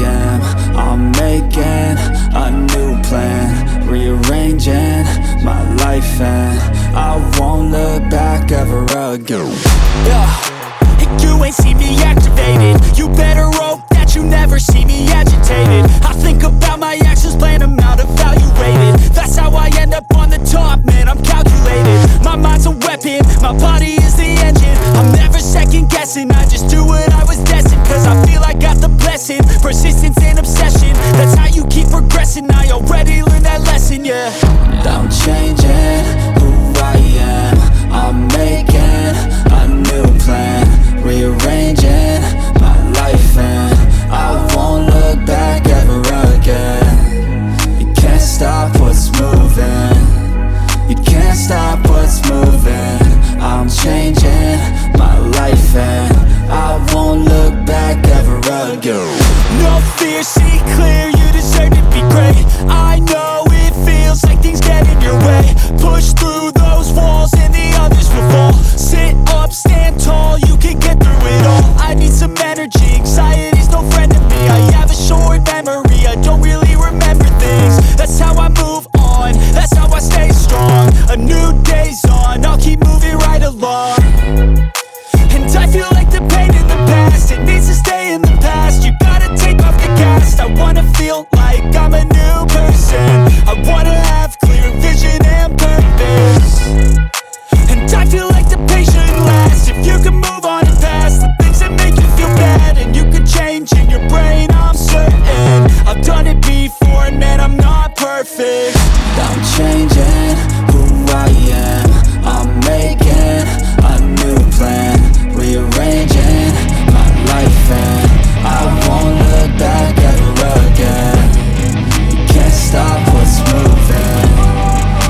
am. I'm making a new plan, rearranging my life, and I won't look back ever again. You ain't see me activated. You better hope that you never see me agitated. I think about my actions, plan them out, evaluated. That's how I end up on the top, man, I'm calculated. My mind's a weapon, my body is the engine. I'm never second guessing, I just do what I was destined. Cause I feel I got the blessing, persistence and obsession. That's how you keep progressing, I already learned that lesson, yeah. I'm changing who I am. I'm making a new plan, rearranging my life, and I won't look back ever again. You can't stop what's moving. You can't stop what's moving. I'm changing my life, and I won't look back ever again. No fear, see clear, you deserve to be great. I know it feels like things get in your way. Push through those walls and the others will fall. Sit up, stand tall, you can get through it all. I need some energy, anxiety's no friend to me. I have a short memory, I don't really remember things. That's how I move on, that's how I stay strong. A new day's on, I'll keep moving right along. And I feel like the pain in the past, it needs to stay in the past. You gotta take off the cast. I wanna feel like I'm a new person. I wanna have clear vision and purpose. And I feel like the pain shouldn't last. If you can move on and past the things that make you feel bad, and you can change in your brain, I'm certain. I've done it before, and man, I'm not perfect. I'm changing who I am. I'm making a new plan, rearranging my life, and I won't look back ever again. You can't stop what's moving.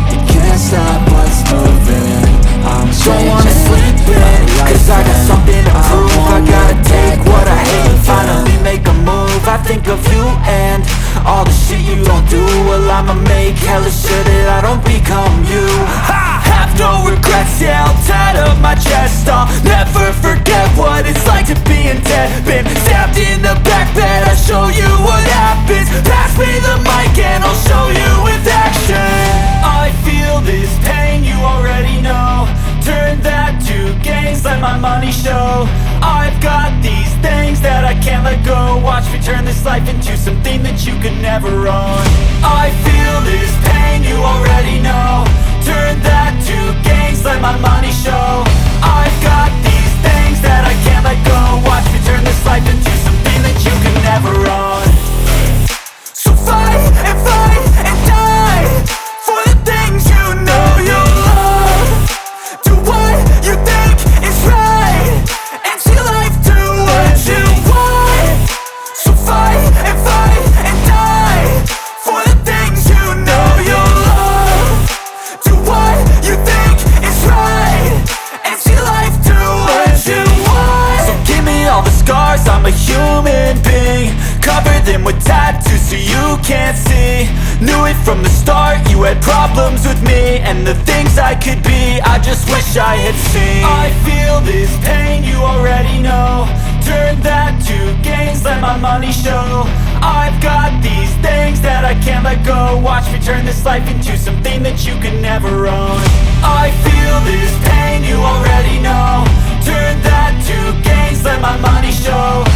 You can't stop what's moving. I'm don't wanna sleep in, cause I got something to prove. I gotta take what I hate and finally make a move. I think of you and all the shit you don't do. Well, I'ma make hella sure that I don't become you. I have no regrets, yeah, I'll tie up my chest. I'll never forget what it's like to be in debt. Been stabbed in the back bed, I'll show you what happens. Pass me the mic and I'll show you with action. I feel this pain, you already know. Turn that to gains, let my money show. I've got these things that I can't let go. Watch me turn this life into something that you could never own. I feel this pain, you already know. Turn that to gains, let my money show. I've got these things that I can't let go. Watch me turn this life into something that you can never own. So fight and die for the things you know you love. Do what you think is right, and see life do what you want. So fight and die for the things you know you love. Do what you think is right, and see life do what you want. So give me all the scars, I'm a human being. Cover them with tattoos so you can't see. Knew it from the start, you had problems with me and the things I could be, I just wish I had seen. I feel this pain, you already know. Turn that to gains, let my money show. I've got these things that I can't let go. Watch me turn this life into something that you can never own. I feel this pain, you already know. Turn that to gains, let my money show.